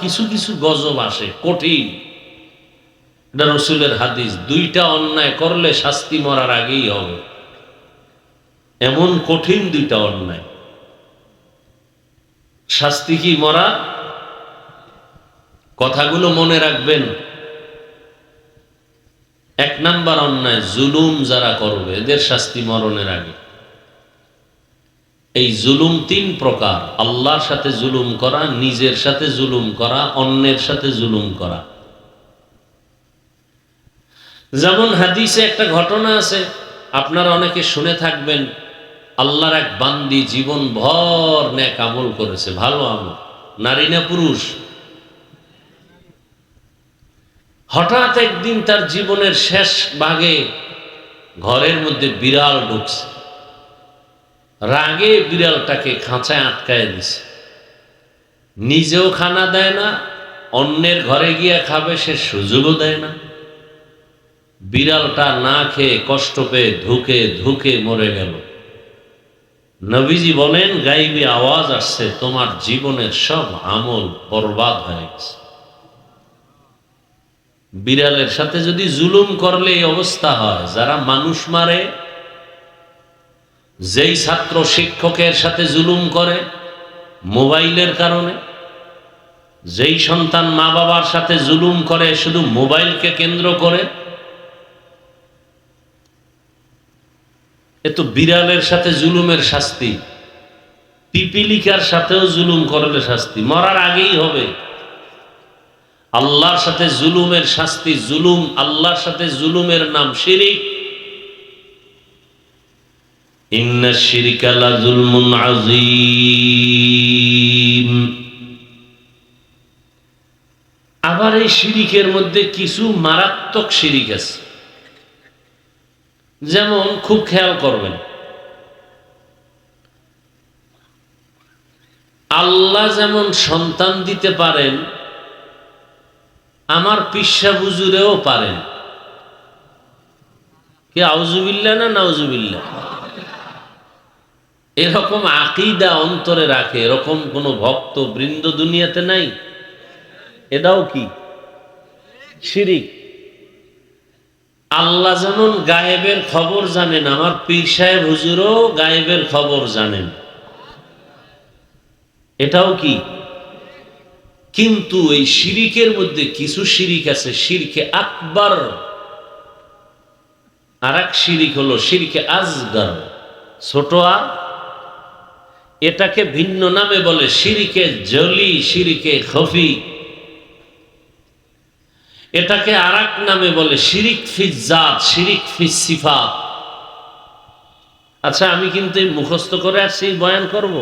কিছু কিছু গজব আসে কঠিন। এটা রসুলের হাদিস, দুইটা অন্যায় করলে শাস্তি মরার আগেই হবে, এমন কঠিন দুইটা অন্যায়। শাস্তি কি মরা? কথাগুলো মনে রাখবেন। এক নাম্বার অন্যায়, জুলুম যারা করবে এদের শাস্তি মরণের আগে। এই জুলুম তিন প্রকার: আল্লাহর সাথে জুলুম করা, নিজের সাথে জুলুম করা, অন্যের সাথে জুলুম করা। যেমন হাদিসে একটা ঘটনা আছে, আপনারা অনেকে শুনে থাকবেন। আল্লাহর এক বান্দি জীবন ভর নেক আমল করেছে, ভালো আমল, নারী না পুরুষ। হঠাৎ একদিন তার জীবনের শেষ ভাগে ঘরের মধ্যে বিড়াল ঢুকছে। রাগে বিড়ালটাকে খাঁচায় আটকায় দিছে। নিজেও খানা দেয় না, অন্যের ঘরে গিয়ে খাবে সে সুযোগও দেয় না। বিড়ালটা না খেয়ে কষ্ট পেয়ে ধুকে ধুকে মরে গেল। নবীজি বলেন, গাইবি আওয়াজ আসছে, তোমার জীবনের সব আমল বরবাদ হয়ে গেছে। বিড়ালের সাথে যদি জুলুম করলে এই অবস্থা হয়। যারা মানুষ মারে, যেই ছাত্র শিক্ষকের সাথে জুলুম করে মোবাইলের কারণে, যেই সন্তান মা বাবার সাথে জুলুম করে শুধু মোবাইলকে কেন্দ্র করে, এ তো বিড়ালের সাথে জুলুমের শাস্তি। পিপিলিকার সাথেও জুলুম করলে শাস্তি মরার আগেই হবে। আল্লাহর সাথে জুলুমের শাস্তি, জুলুম, আল্লাহর সাথে জুলুমের নাম শিরিক। ইন্নাশ শিরকা লাযুলমুন আযীম। আবার এই শিরিকের মধ্যে কিছু মারাত্মক শিরিক আছে। যেমন, খুব খেয়াল করবেন, আল্লাহ যেমন সন্তান দিতে পারেন, আমার পিসা হুজুরেও পারেন। কি আউযুবিল্লাহ না নাউযুবিল্লাহ? এরকম আকীদা অন্তরে রাখে এরকম কোন ভক্ত বৃন্দ দুনিয়াতে নাই। এটাও কি শিরিক। আল্লাহ যেমন গায়েবের খবর জানেন, আমার পীর সাহেব হুজুরও গায়েবের খবর জানেন। এটাও কি? কিন্তু এই শিরিকের মধ্যে কিছু শিরিক আছে, শিরকে আকবার। আর এক শিরিক হলো শিরকে আসগর, ছোট। আর এটাকে ভিন্ন নামে বলে শিরকে জলি, শিরকে খফি। এটাকে আর এক নামে বলে শিরিক ফি জাত, শিরিক ফি সিফাত। আচ্ছা, আমি কিন্তু এই মুখস্থ করে আসছি বয়ান করব,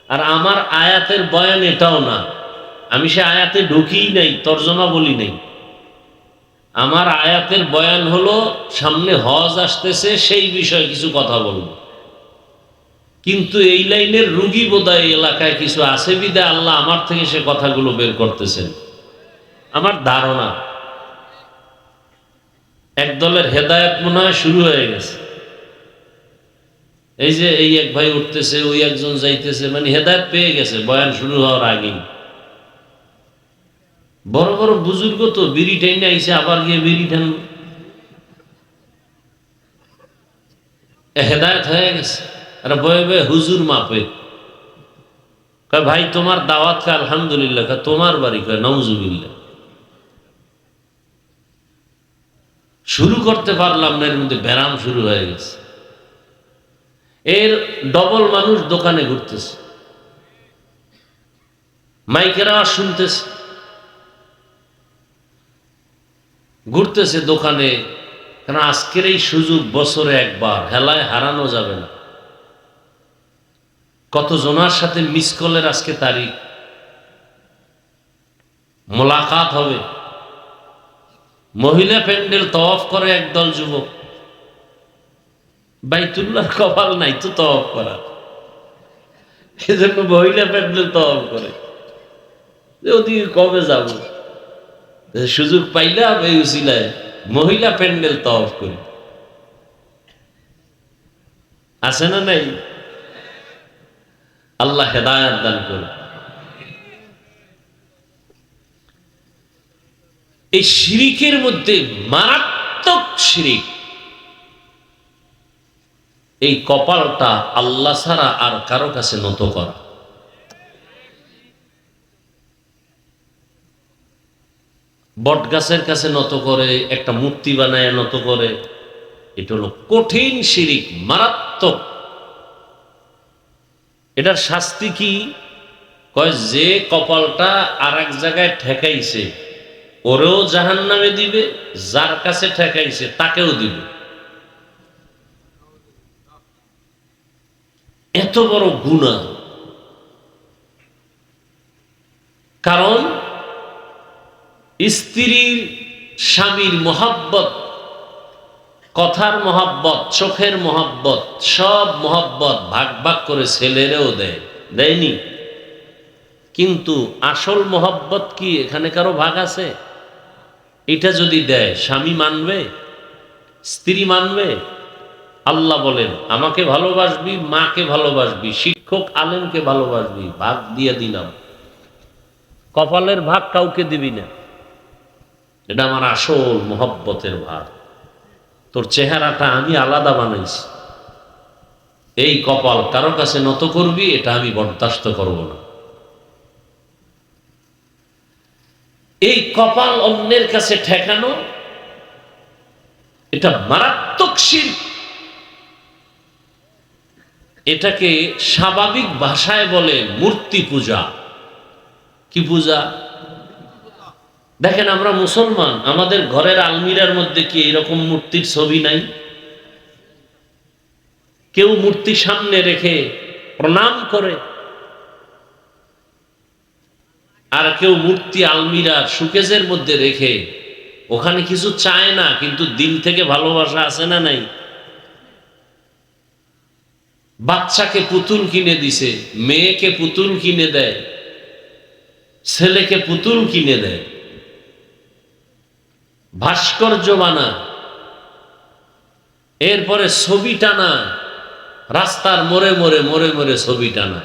আর আমার আয়াতের বয়ান এটাও না। আমি সে আয়াতে ঢুকিই নাই, তর্জমা বলি নাই। আমার আয়াতের বয়ান হলো সামনে হজ আসতেছে, সেই বিষয়ে কিছু কথা বলবো। কিন্তু এই লাইনের রুগী বোধহয় এলাকায় কিছু আছে বিদায় আল্লাহ আমার থেকে সে কথাগুলো বের করতেছেন, আমার ধারণা। এক দলের হেদায়েত মনে হয় শুরু হয়ে গেছে। এই যে এই এক ভাই উঠতেছে, ওই একজন যাইতেছে, মানে হেদায়েত পেয়ে গেছে বয়ান শুরু হওয়ার আগেই। বড় বড় বুজুর্গ তো বিড়ি টেনে আইসে, আবার গিয়ে বিড়ি টানল, হেদায়েত হয়ে গেছে। আর বয়ে বয়ে হুজুর মাপে, কয় ভাই তোমার দাওয়াত কা আলহামদুলিল্লাহ, কয় তোমার বাড়ি, কয় নাউজুবিল্লাহ। শুরু করতে পারলাম না, এর মধ্যে ব্যারাম শুরু হয়ে গেছে। এর ডবল মানুষ দোকানে ঘুরতেছে, মাইকের আওয়াজ শুনতেছে, ঘুরতেছে দোকানে। কারণ আজকের এই সুযোগ বছরে একবার, হেলায় হারানো যাবে না। কত জনার সাথে মিস কলের আজকে তারিখ, মোলাকাত হবে। মহিলা প্যান্ডেল তওয়াফ করে একদল যুবক, বাইতুল্লাহর কপাল নাই তো তওয়াফ করা, এজন্য মহিলা প্যান্ডেল তওয়াফ করে। ওদিকে কবে যাব, সুযোগ পাইলাম এই উসিলায় মহিলা প্যান্ডেল তওয়াফ করি। আছে না নাই? আল্লাহ হেদায়েত দান করুন। এই শিরিকের মধ্যে মারাত্মক শিরিক, এই কপালটা আল্লাহ ছাড়া আর কারো কাছে নত করা। বট গাছের কাছে নত করে, একটা মূর্তি বানায় নত করে, এটা হলো কঠিন শিরিক, মারাত্মক। এটার শাস্তি কি? কয় যে কপালটা আর এক জায়গায় ঠেকাইছে ওরেও জাহান্নামে দিবে, যার কাছে ঠেকাইছে তাকেও দিবে। এত বড় গুনাহ। কারণ স্ত্রীর স্বামীর মহাব্বত, কথার মহাব্বত, চোখের মহাব্বত, সব মহাব্বত ভাগ ভাগ করে ছেলেরেও দেয়, দেয়নি? কিন্তু আসল মহাব্বত কি এখানে কারো ভাগ আছে? এটা যদি দেয় স্বামী মানবে? স্ত্রী মানবে? আল্লাহ বলেন আমাকে ভালোবাসবি, মাকে ভালোবাসবি, শিক্ষক আলেমকে ভালোবাসবি, ভাগ দিয়ে দিলাম। কপালের ভাগ কাউকে দিবি না। এটা আমার আসল মহব্বতের ভাগ। তোর চেহারাটা আমি আলাদা বানাইছি, এই কপাল কারো কাছে নত করবি, এটা আমি বরদাস্ত করব না। এই কপাল অন্যের কাছে ঠেকানো, এটা মারাত্মক শিরক। এটাকে স্বাভাবিক ভাষায় বলে মূর্তি পূজা। কি পূজা? দেখেন আমরা মুসলমান, আমাদের ঘরের আলমিরার মধ্যে কি এরকম মূর্তির ছবি নাই? কেউ মূর্তি সামনে রেখে প্রণাম করে, আর কেউ মূর্তি আলমিরার সুকেজের মধ্যে রেখে ওখানে কিছু চায় না, কিন্তু দিল থেকে ভালোবাসা আছে না নাই? বাচ্চাকে পুতুল কিনে দিছে, মেয়েকে পুতুল কিনে দেয়, ছেলেকে পুতুল কিনে দেয়, ভাস্কর্য বানা, এরপরে ছবি টানা, রাস্তার মোড়ে মোড়ে মোড়ে মোড়ে ছবি টানা,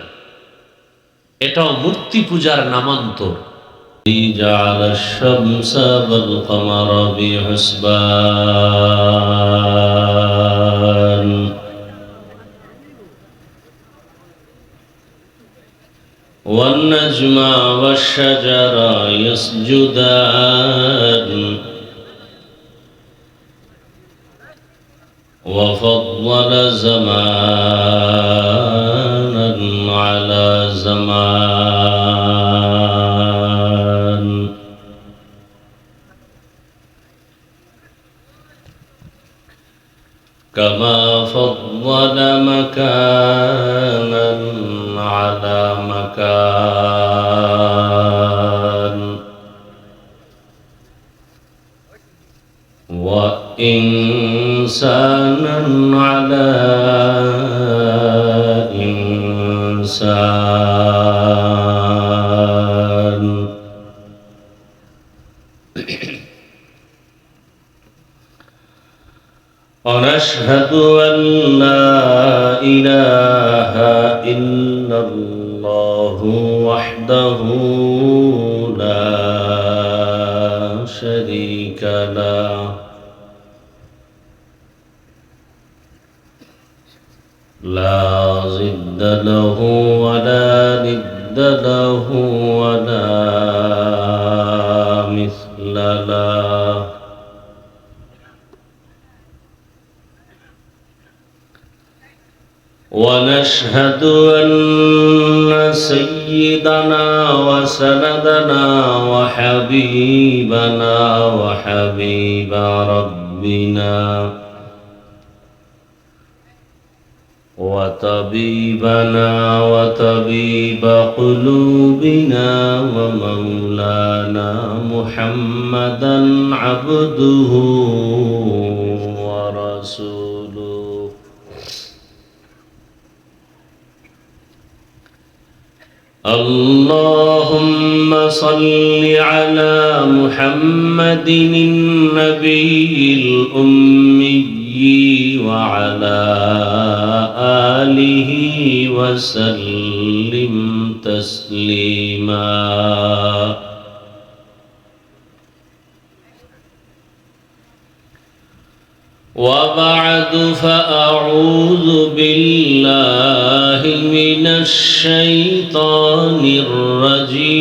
এটাও মূর্তি পূজার নামান্তর। جعل الشمس والقمر بحسبان والنجم والشجر يسجدان وفضل زمانا على زمان كما فضل مكانا على مكان وإنسانا على إنسان ونشهد أن لا إله إلا الله وحده لا شريك له لا ضد له ولا ند له ولا مثل له ونشهد أن سيدنا وسندنا وحبيبنا وحبيب ربنا وطبيبنا وطبيب قلوبنا ومولانا محمدا عبده ورسوله اللهم صل على محمد النبي الأمي وعلى آله وسلم تسليما وبعد فأعوذ بالله من الشيطان الرجيم.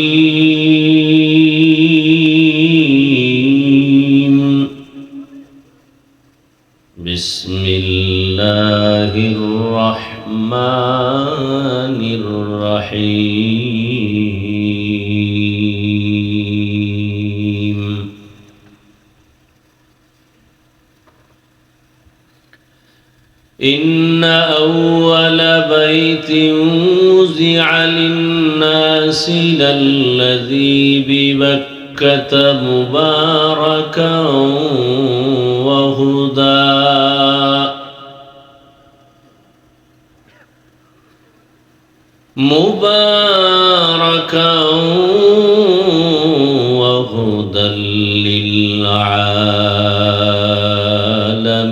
بسم الله الرحمن الرحيم. إن أول بيت وزع للناس للذي ببكة مباركا وهدى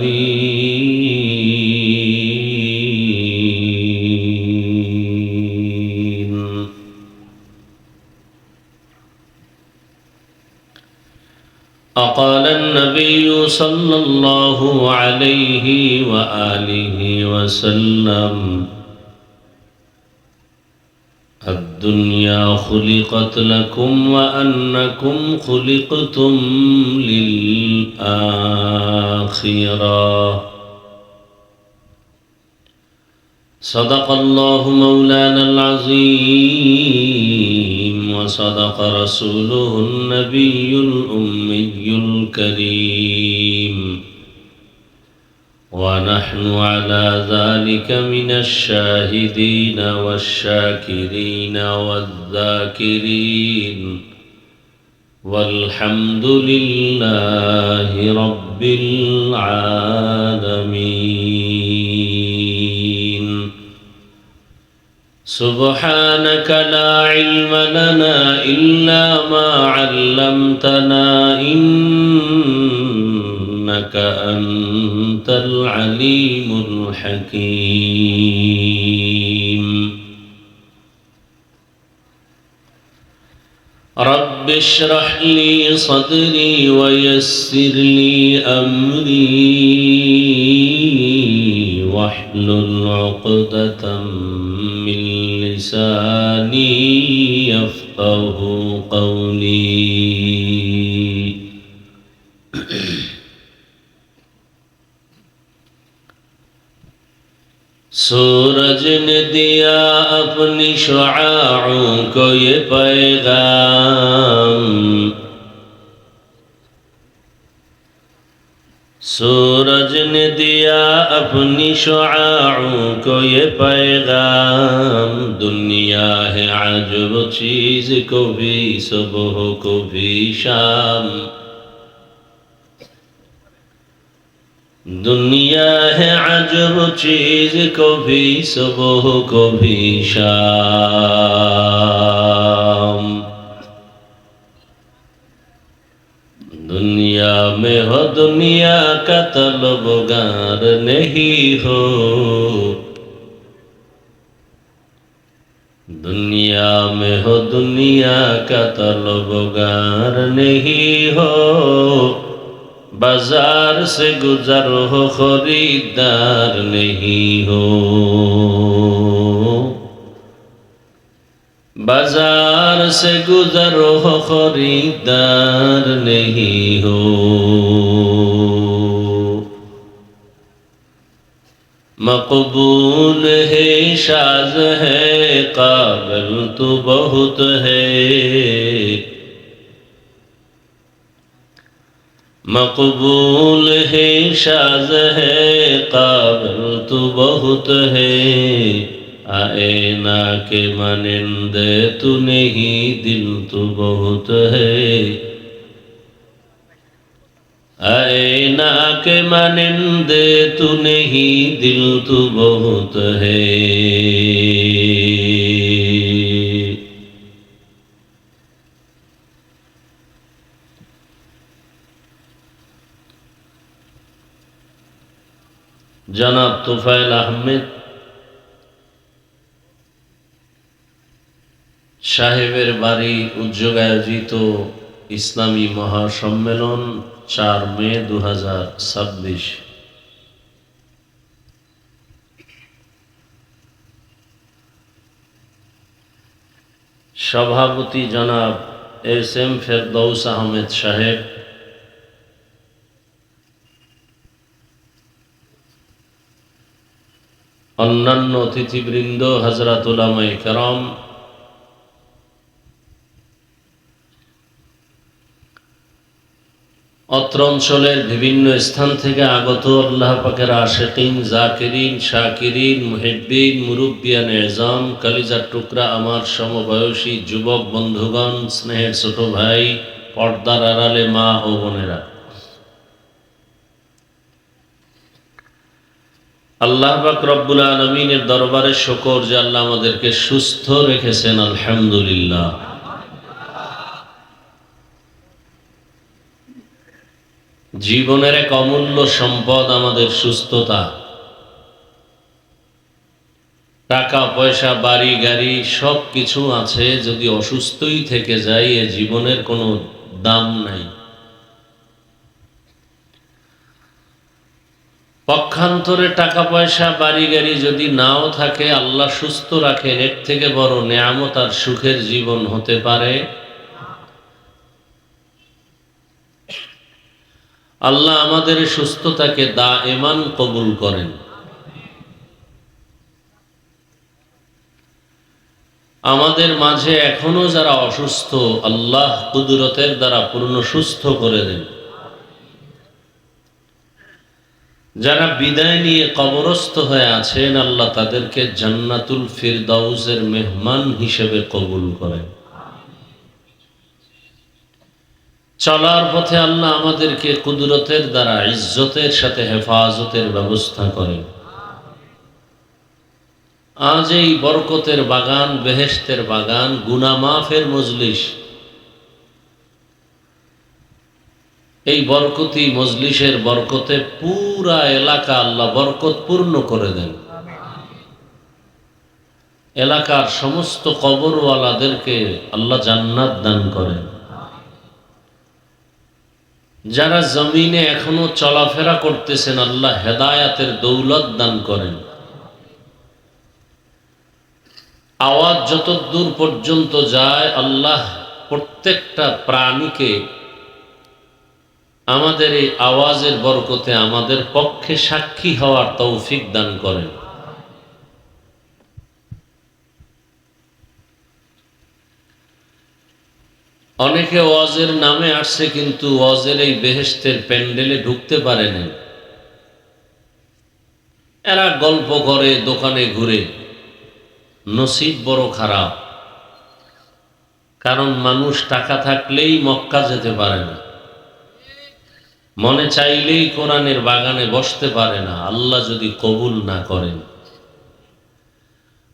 للعالمين. أقال النبي صلى الله عليه وآله وسلم: الدنيا خلقت لكم وأنكم خلقتم للآخرة. صدق الله مولانا العظيم وصدق رسوله النبي الأمي الكريم، ونحن على ذلك من الشاهدين والشاكرين والذاكرين، والحمد لله رب العالمين. سبحانك لا علم لنا إلا ما علمتنا، إنك أنت العليم الحكيم. رب اشرح لي صدري ويسر لي أمري واحلل عقدة من لساني يفقه قولي. सूरज ने दिया अपनी शुआओं को ये पैगाम, सूरज ने दिया अपनी शुआओं को ये पैगाम। दुनिया है अजब चीज़, को भी सुबह को भी शाम। दुनिया है अजब चीज़, को भी सुबह को भी शाम। दुनिया में हो दुनिया का तलबगार नहीं हो, दुनिया में हो दुनिया का तलबगार नहीं हो। बाजार से गुजर हो खरीदार नहीं हो, बाजार से गुजर हो खरीदार नहीं हो। मकबूल है शाज़ है काबिल तो बहुत है, मकबूल है शाज़ है काबिल तो बहुत है। आए ना के मानिंदे तू नहीं दिल तो बहुत है, आए ना के मानिंदे तू नहीं दिल तो बहुत है। जनाब तुफैल अहमद সাহেবের বাড়ি উদ্যোগে আয়োজিত ইসলামী মহাসম্মেলন 4 মে 2026 সভাপতি জনাব এস এম ফেরদৌস আহমেদ সাহেব, অন্যান্য অতিথিবৃন্দ, হযরত উলামায়ে কেরাম, অত্র অঞ্চলের বিভিন্ন স্থান থেকে আগত আল্লাহ পাকের আশিকিন, জাকিরিন, শাকিরিন, মুহিব্বিন, মুরব্বিয়ান এজাম, কলিজার টুকরা আমার সমবয়সী যুবক বন্ধুগণ, স্নেহের ছোট ভাই, পর্দার আড়ালে মা ও বোনেরা, আল্লাহ পাক রব্বুল আলামিনের দরবারে শুকর যে আল্লাহ আমাদেরকে সুস্থ রেখেছেন, আলহামদুলিল্লাহ। জীবনের এক অমূল্য সম্পদ আমাদের সুস্থতা। টাকা পয়সা, বাড়ি গাড়ি সব কিছু আছে, যদি অসুস্থই থেকে যায় এ জীবনের কোনো দাম নাই। পক্ষান্তরে টাকা পয়সা, বাড়ি গাড়ি যদি নাও থাকে, আল্লাহ সুস্থ রাখেন, এর থেকে বড় নেয়ামত আর সুখের জীবন হতে পারে। আল্লাহ আমাদের সুস্থতাকে দায়েমান কবুল করেন। আমাদের মাঝে এখনো যারা অসুস্থ, আল্লাহ কুদরতের দ্বারা পূর্ণ সুস্থ করে দেন। যারা বিদায় নিয়ে কবরস্থ হয়ে আছেন, আল্লাহ তাদেরকে জান্নাতুল ফিরদাউসের মেহমান হিসেবে কবুল করেন। চলার পথে আল্লাহ আমাদেরকে কুদরতের দ্বারা ইজ্জতের সাথে হেফাজতের ব্যবস্থা করেন। আজ এই বরকতের বাগান, বেহেশতের বাগান, গুনাহ মাফের মজলিস, এই বরকতি মজলিসের বরকতে পুরা এলাকা আল্লাহ বরকত পূর্ণ করে দেন। এলাকার সমস্ত কবরওয়ালাদেরকে আল্লাহ জান্নাত দান করেন। যারা জমিনে এখনো চলাফেরা করতেছেন, আল্লাহ হেদায়াতের দৌলত দান করেন। আওয়াজ যত দূর পর্যন্ত যায়, আল্লাহ প্রত্যেকটা প্রাণীকে আমাদের এই আওয়াজের বরকতে আমাদের পক্ষে সাক্ষী হওয়ার তৌফিক দান করেন। অনেকে ওয়াজের নামে আসছে, কিন্তু ওয়াজের এই বেহেশতের প্যান্ডেলে ঢুকতে পারেনি। এরা গল্প করে, দোকানে ঘুরে। নসিব বড় খারাপ, কারণ মানুষ টাকা থাকলেই মক্কা যেতে পারে না, মনে চাইলেই কোরআনের বাগানে বসতে পারে না, আল্লাহ যদি কবুল না করেন।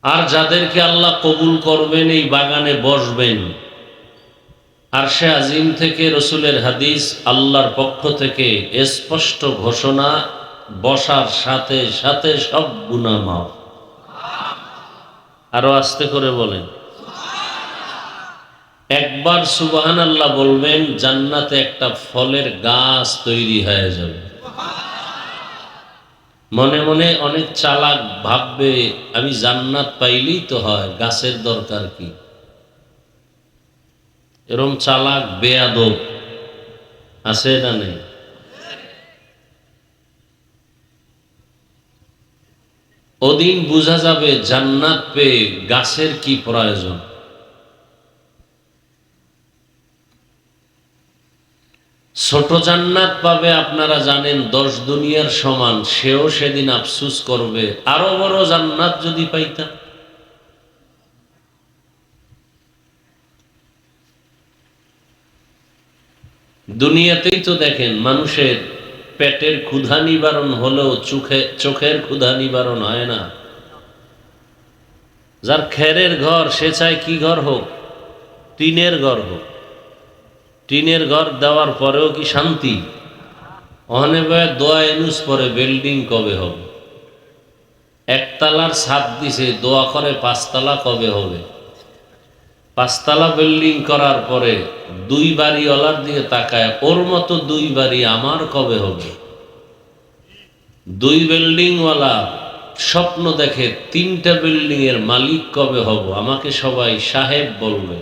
আর যাদেরকে আল্লাহ কবুল করবেন, এই বাগানে বসবেন। আরশে আজিম থেকে রসুলের হাদিস, আল্লাহর পক্ষ থেকে স্পষ্ট ঘোষণা, বসার সাথে সাথে সব গুনাহ মাফ। আরো আস্তে করে বলেন, একবার সুবহানাল্লাহ বলবেন, জান্নাতে একটা ফলের গাছ তৈরি হয়ে যাবে। মনে মনে অনেক চালাক ভাববে, আমি জান্নাত পাইলেই তো হয়, গাছের দরকার কি? এরম চালাক বেয়াদব আছে না নেই? ওদিন বোঝা যাবে জান্নাত পেয়ে গাছের কি প্রয়োজন। ছোট জান্নাত পাবে, আপনারা জানেন 10 দুনিয়ার সমান, সেও সেদিন আফসুস করবে, আরো বড় জান্নাত যদি পাইতাম। দুনিয়াতেই তো দেখেন, মানুষের পেটের ক্ষুধা নিবারণ হলেও চোখের ক্ষুধা নিবারণ হয় না। যার খেরের ঘর, সে চায় কি ঘর হোক? টিনের ঘর হোক। টিনের ঘর দেওয়ার পরেও কি শান্তি? অনেক দোয়া এনুস পরে বিল্ডিং কবে হবে? একতলার ছাদ দিছে, দোয়া করে 5 তলা কবে হবে? 5 তলা বিল্ডিং করার পরে 2 বাড়িওয়ালার দিকে তাকায়, ওর মতো 2 বাড়ি আমার কবে হবে? 2 বিল্ডিংওয়ালা স্বপ্ন দেখে 3টা বিল্ডিং এর মালিক কবে হব, আমাকে সবাই সাহেব বলবে,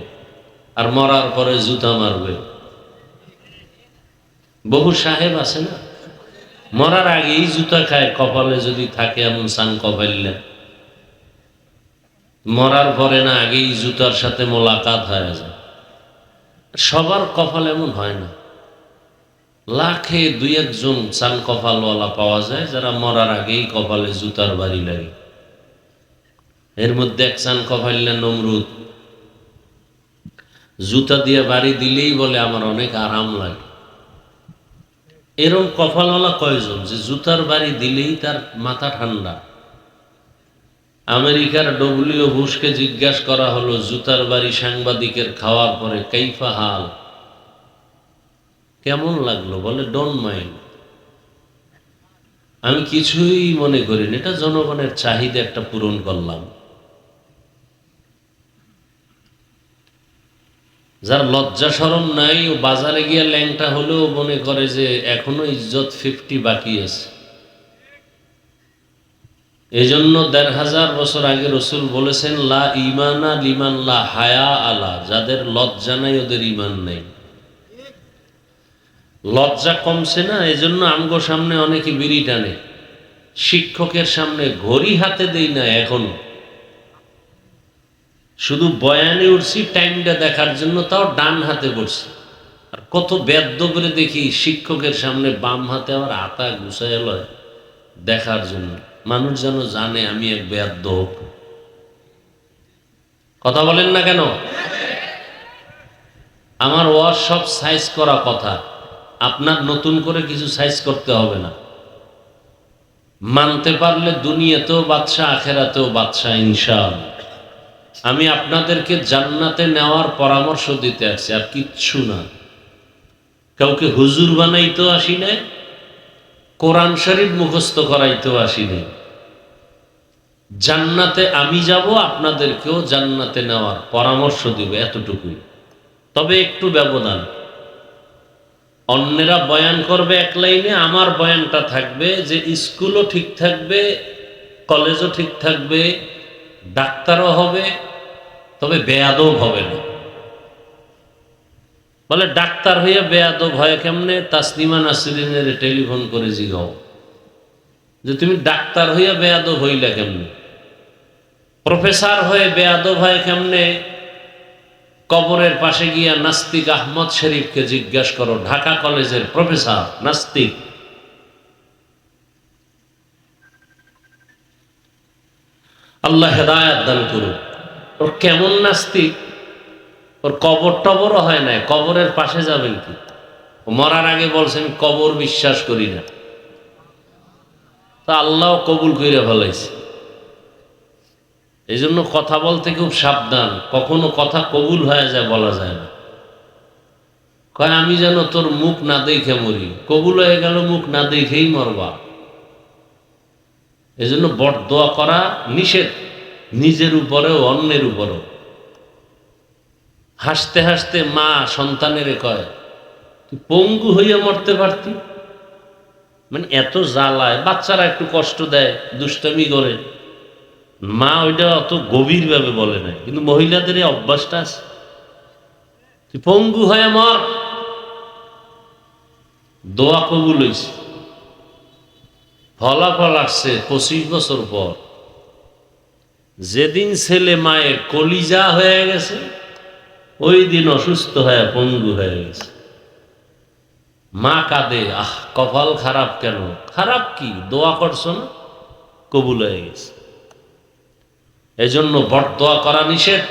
আর মরার পরে জুতা মারবে। বহু সাহেব আছে না, মরার আগেই জুতা খায়, কপালে যদি থাকে এমন সান কপাইলেন, মরার পরে না আগেই জুতার সাথে মোলাকাত হয়ে যায়। সবার কপাল এমন হয় না, লাখে 2-1 জন চান কপালওয়ালা পাওয়া যায় যারা মরার আগেই কপালে জুতার বাড়ি লাগে। এর মধ্যে এক চান কপাইল নমরুদ, জুতা দিয়ে বাড়ি দিলেই বলে আমার অনেক আরাম লাগে। এরকম কপালওয়ালা কয়জন যে জুতার বাড়ি দিলেই তার মাথা ঠান্ডা? আমেরিকার ডব্লিউ বুশকে জিজ্ঞাসা করা হলো জুতার বাড়ি সাংবাদিকের খাওয়ার পরে কাইফা হাল, কেমন লাগলো? বলে ডোন্ট মাইন্ড, আমি কিছুই মনে করিনি, এটা জনগণের চাহিদা একটা পূরণ করলাম। যার লজ্জা শরম নাই ও বাজারে গিয়ে ল্যাংটা হলেও মনে করে যে এখনো ইজ্জত 50 বাকি আছে। এই জন্য 1500 বছর আগে রসুল বলেছেন লা ইমানা লিমান লা হায়া আলা, যাদের লজ্জা নাই ওদের ইমান নেই। লজ্জা কমছে না, এই জন্য আমগো সামনে অনেকে বিড়ি টানে, শিক্ষকের সামনে ঘড়ি হাতে দেই না এখনো, শুধু বয়ানে উঠছি টাইমটা দেখার জন্য, তাও ডান হাতে বসছি। আর কত বেদ্য করে দেখি শিক্ষকের সামনে বাম হাতে আবার আতা গুছায় লয় দেখার জন্য, মানুষ যেন জানে আমি এক বেদ্য। কথা বলেন না কেন? আমার ওয়াজ সব সাইজ করা কথা, আপনার নতুন করে কিছু সাইজ করতে হবে না। মানতে পারলে দুনিয়াতেও বাদশা, আখেরাতেও বাদশা ইনশাআল্লাহ। আমি আপনাদেরকে জান্নাতে নেওয়ার পরামর্শ দিতে আসছি, আর কিচ্ছু না। কাউকে হুজুর বানাইতেও আসি নাই, কোরআন শরীফ মুখস্থ করাইতেও আসি নাই। জান্নাতে আমি যাব, আপনাদেরকেও জান্নাতে নেওয়ার পরামর্শ দিব, এতটুকুই। তবে একটু ব্যবধান, অন্যেরা বয়ান করবে এক লাইনে, আমার বয়ানটা থাকবে যে স্কুলও ঠিক থাকবে, কলেজও ঠিক থাকবে, ডাক্তারও হবে, তবে বেয়াদব হবে না। বলে ডাক্তার হইয়া বেয়াদব হয় কেমনে? তাসলিমা নাসরিনের টেলিফোন করে জিগাও যে তুমি ডাক্তার হইয়া বেয়াদব হইলা কেমনে? প্রফেসর হয়ে বেয়াদব হয় কেমনে? কবরের পাশে গিয়া নাস্তিক আহমদ শরীফকে জিজ্ঞাসা করো, ঢাকা কলেজের প্রফেসর নাস্তিক। আল্লাহ হেদায়েত দান করুন। ওর কেমন নাস্তিক? ওর কবর টবরও হয় না, কবরের পাশে যাবেন কি? মরার আগে বলছেন কবর বিশ্বাস করি না, তা আল্লাহ কবুল করে ফেলাইছে। এই জন্য কথা বলতে খুব সাবধান, কখনো কথা কবুল হয়ে যায় বলা যায় না। কয় আমি যেন তোর মুখ না দেখে মরি, কবুল হয়ে গেল মুখ না দেখেই মরবা। এই জন্য বরদোয়া করা নিষেধ, নিজের উপরেও অন্যের উপরেও। হাসতে হাসতে মা সন্তানের কয় তুই পঙ্গু হইয়া মরতে পারতি, মানে এত জ্বালায়, বাচ্চারা একটু কষ্ট দেয়, দুষ্টামি করে, মা ওইটা অত গভীর ভাবে বলে না, কিন্তু মহিলাদের এই অভ্যাসটা আছে, তুই পঙ্গু হয়ে মর। দোয়া কবুল হইছে, ফলাফল আসছে 25 বছর পর। যেদিন ছেলে মায়ের কলিজা হয়ে গেছে, ওই দিন অসুস্থ হয়ে পঙ্গু হয়ে গেছে। মা কাঁদে, আহ কপাল খারাপ কেন? খারাপ কি, দোয়া করছো না, কবুল হয়ে গেছে। এজন্য বরদোয়া করা নিষেধ।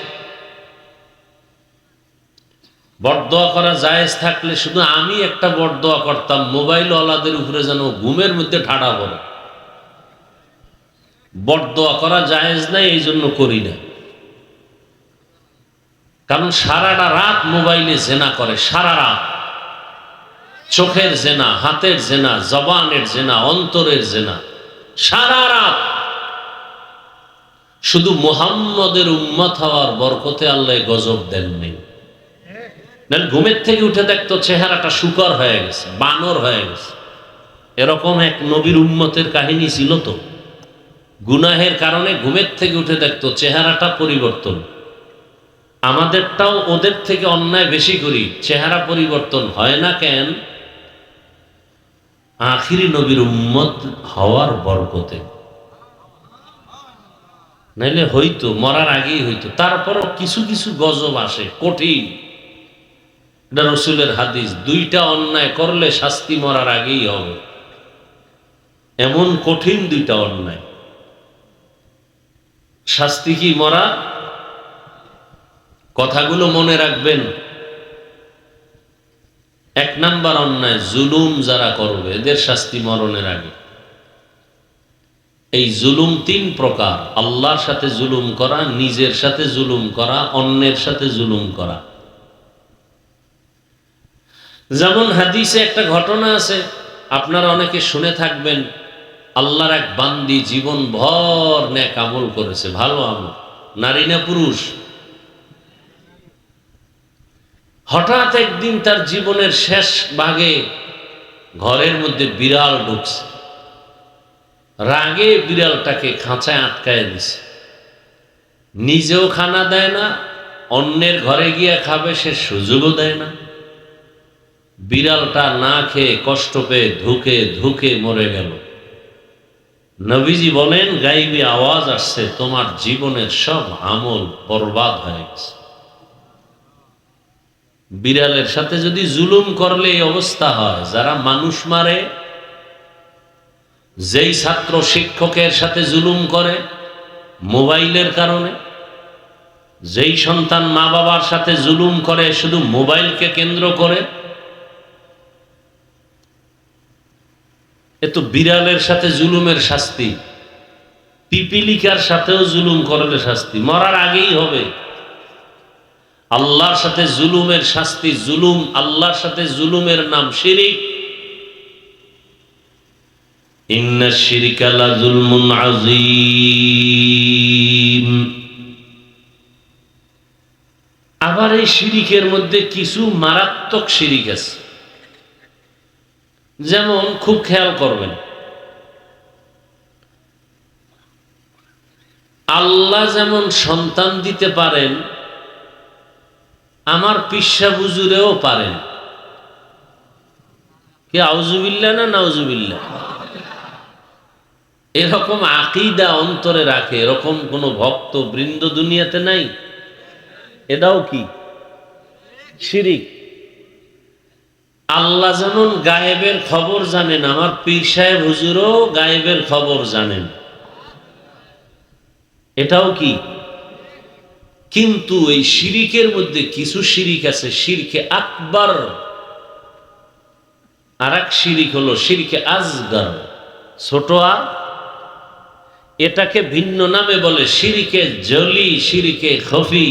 বরদোয়া করা জায়েজ থাকলে শুধু আমি একটা বরদোয়া করতাম, মোবাইল ওয়ালাদের উপরে যেন ঘুমের মধ্যে ঠাড়া পড়ে। বরদোয়া করা জায়েজ নাই, এই জন্য করি না। কারণ সারাটা রাত মোবাইলে জেনা করে, সারা রাত। চোখের জেনা, হাতের জেনা, জবানের জেনা, অন্তরের জেনা, সারা রাত। শুধু মুহাম্মদের উম্মত হওয়ার বরকতে আল্লাহ গজব দেননি। ঘুমের থেকে উঠে দেখতো চেহারাটা শুকর হয়ে গেছে, বানর হয়ে গেছে। এরকম এক নবীর উম্মতের কাহিনী ছিল তো, গুনাহের কারণে ঘুমের থেকে উঠে দেখতো চেহারাটা পরিবর্তন। আমাদেরটাও ওদের থেকে অন্যায় বেশি করি, চেহারা পরিবর্তন হয় না কেন? আখিরি নবীর উম্মত হওয়ার বরকতে, নাইলে হইতো মরার আগেই হইতো। তারপরও কিছু কিছু গজব আসে কঠিন, এটা রসুলের হাদিস, দুইটা অন্যায় করলে শাস্তি মরার আগেই হবে, এমন কঠিন দুইটা অন্যায়। শাস্তি কি? মরা। কথাগুলো মনে রাখবেন। এক নাম্বার অন্যায়, জুলুম যারা করবে এদের শাস্তি মরণের আগে। এই জুলুম তিন প্রকার: আল্লাহর সাথে জুলুম করা, নিজের সাথে জুলুম করা, অন্যের সাথে জুলুম করা। যেমন হাদিসে একটা ঘটনা আছে, আপনারা অনেকে শুনে থাকবেন। আল্লাহর এক বান্দি জীবন ভর নেক আমল করেছে, ভালো আমল, নারী না পুরুষ। হঠাৎ একদিন তার জীবনের শেষ ভাগে ঘরের মধ্যে বিড়াল ঢুকছে। রাগে বিড়ালটাকে খাঁচায় আটকায় দিছে। নিজেও খানা দেয় না, অন্যের ঘরে গিয়ে খাবে সে সুযোগও দেয় না। বিড়ালটা না খেয়ে কষ্ট পেয়ে ধুকে ধুকে মরে গেল। নবীজি বলেন, গাইবি আওয়াজ আসছে, তোমার জীবনের সব আমল বরবাদ হয়ে গেছে। বিড়ালের সাথে যদি জুলুম করলে এই অবস্থা হয়। যারা মানুষ মারে, যেই ছাত্র শিক্ষকের সাথে জুলুম করে মোবাইলের কারণে, যেই সন্তান মা বাবার সাথে জুলুম করে শুধু মোবাইলকে কেন্দ্র করে, এ তো বিড়ালের সাথে জুলুমের শাস্তি। পিপিলিকার সাথেও জুলুম করলে শাস্তি মরার আগেই হবে। আল্লাহর সাথে জুলুমের শাস্তি, জুলুম, আল্লাহর সাথে জুলুমের নাম শিরিক। ইন্নাশ শিরকা লাযুলমুন আযীম। আবার এই শিরিকের মধ্যে কিছু মারাত্মক শিরিক আছে। যেমন, খুব খেয়াল করবেন, আল্লাহ যেমন সন্তান দিতে পারেন, আমার পিসা বুজুরেও পারেন। কি আউযুবিল্লাহ না নাউযুবিল্লাহ? এরকম আকীদা অন্তরে রাখে এরকম কোন ভক্ত বৃন্দ দুনিয়াতে নাই। এটাও কি শিরিক। আল্লাহ যেমন গায়েবের খবর জানেন, আমার পীর সাহেব হুজুরও গায়েবের খবর জানেন। এটাও কি? কিন্তু এই শিরিকের মধ্যে কিছু শিরিক আছে, শিরকে আকবার। আর এক শিরিক হলো শিরকে আসগর, ছোট। আর এটাকে ভিন্ন নামে বলে শিরকে জলি, শিরকে খফি।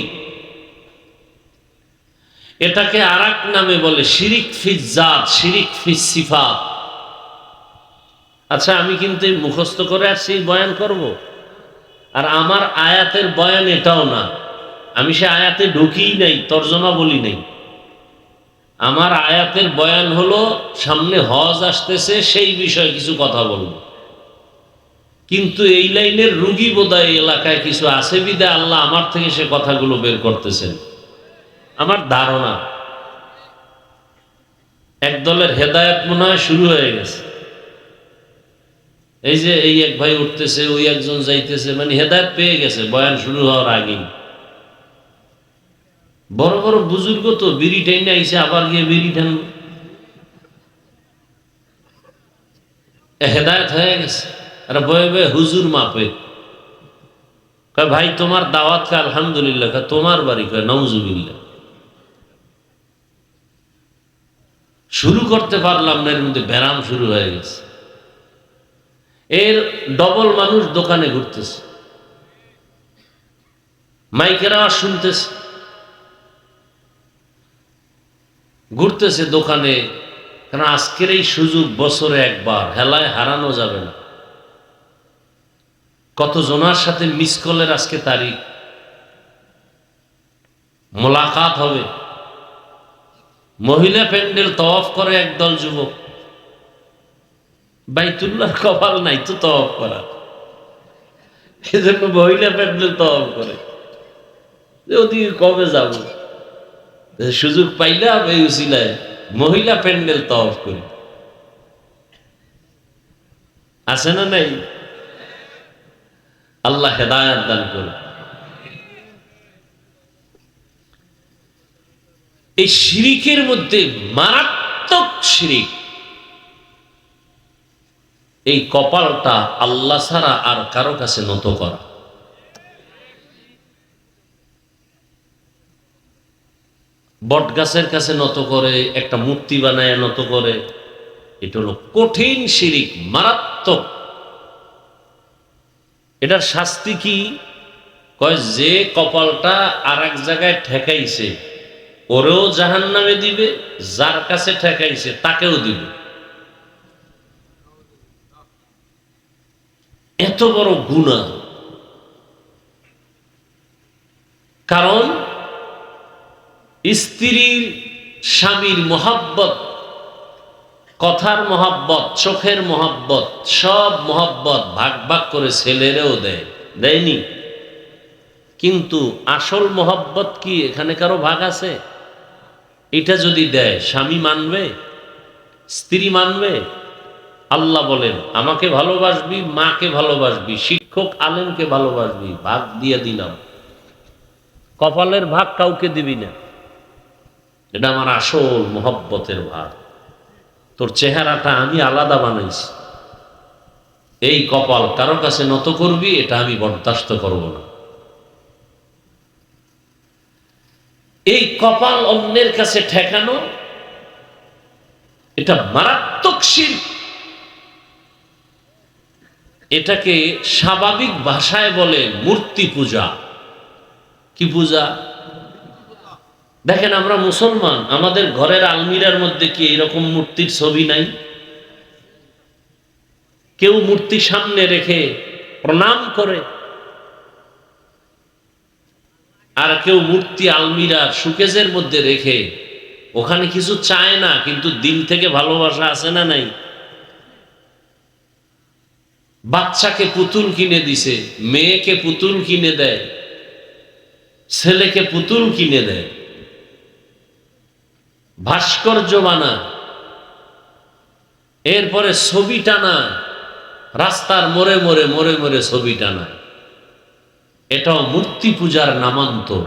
এটাকে আর এক নামে বলে শিরিক ফি জাত, শিরিক ফি সিফাত। আচ্ছা, আমি কিন্তু এই মুখস্থ করে আসছি বয়ান করব, আর আমার আয়াতের বয়ান এটাও না। আমি সে আয়াতে ঢুকিই নাই, তর্জমা বলি নাই। আমার আয়াতের বয়ান হলো সামনে হজ আসতেছে, সেই বিষয়ে কিছু কথা বলবো। কিন্তু এই লাইনের রুগী বোধহয় এলাকায় কিছু আছে বিদায় আল্লাহ আমার থেকে সে কথাগুলো বের করতেছেন, আমার ধারণা। এক দলের হেদায়েত মনে হয় শুরু হয়ে গেছে। এই যে এই এক ভাই উঠতেছে, ওই একজন যাইতেছে, মানে হেদায়েত পেয়ে গেছে বয়ান শুরু হওয়ার আগেই। বড় বড় বুজুর্গ তো বিড়ি টেনে আইসে, আবার গিয়ে বিড়ি টানল, হেদায়েত হয়ে গেছে। আর বয়ে বয়ে হুজুর মাপে, কয় ভাই তোমার দাওয়াত কা আলহামদুলিল্লাহ, তোমার বাড়ি, কয় নাউজুবিল্লাহ। শুরু করতে পারলাম না, এর মধ্যে ব্যারাম শুরু হয়ে গেছে। এর ডবল মানুষ দোকানে ঘুরতেছে, মাইকের আওয়াজ শুনতেছে, ঘুরতেছে দোকানে। কারণ আজকের এই সুযোগ বছরে একবার, হেলায় হারানো যাবে না। কত জনার সাথে মিস কলের আজকে তারিখ, মোলাকাত হবে। মহিলা প্যান্ডেল তওয়াফ করে একদল যুবক, বাইতুল্লাহর কপাল নাই তো তওয়াফ করা। এজন্য মহিলা প্যান্ডেল তওয়াফ করে যে ওদিকে কবে যাব, সুযোগ পাইলাম এই উসিলায় মহিলা প্যান্ডেল তওয়াফ করি। আছে না নাই? আল্লাহ হেদায়েত দান করুন। এই শিরিকের মধ্যে মারাত্মক শিরিক, এই কপালটা আল্লাহ ছাড়া আর কারো কাছে নত করা। বট গাছের কাছে নত করে, একটা মূর্তি বানায় নত করে, এটা হলো কঠিন শিরিক, মারাত্মক। এটার শাস্তি কি? কয় যে কপালটা আর এক জায়গায় ঠেকাইছে ওরেও জাহান্নামে দিবে, যার কাছে ঠেকাইছে তাকেও দিবে। এত বড় গুনাহ। কারণ স্ত্রীর স্বামীর মহাব্বত, কথার মহাব্বত, চোখের মহাব্বত, সব মহাব্বত ভাগ ভাগ করে ছেলেরেও দেয়, দেয়নি? কিন্তু আসল মহাব্বত কি এখানে কারো ভাগ আছে? এটা যদি দেয় স্বামী মানবে? স্ত্রী মানবে? আল্লাহ বলেন আমাকে ভালোবাসবি, মাকে ভালোবাসবি, শিক্ষক আলেমকে ভালোবাসবি, ভাগ দিয়ে দিলাম। কপালের ভাগ কাউকে দিবি না। এটা আমার আসল মহব্বতের ভাগ। তোর চেহারাটা আমি আলাদা বানাইছি, এই কপাল কারো কাছে নত করবি, এটা আমি বরদাস্ত করব না। এই কপাল অন্যের কাছে ঠেকানো, এটা মারাত্মক শিরক। এটাকে স্বাভাবিক ভাষায় বলে মূর্তি পূজা। কি পূজা? দেখেন আমরা মুসলমান, আমাদের ঘরের আলমিরার মধ্যে কি এরকম মূর্তির ছবি নাই? কেউ মূর্তি সামনে রেখে প্রণাম করে, আর কেউ মূর্তি আলমিরার সুকেজের মধ্যে রেখে ওখানে কিছু চায় না, কিন্তু দিল থেকে ভালোবাসা আছে না নাই? বাচ্চাকে পুতুল কিনে দিছে, মেয়েকে পুতুল কিনে দেয়, ছেলেকে পুতুল কিনে দেয়, ভাস্কর্য বানা, এরপরে ছবি টানা, রাস্তার মোড়ে মোড়ে মোড়ে মোড়ে ছবি টানা। এটাও মূর্তি পূজার নামান্তর।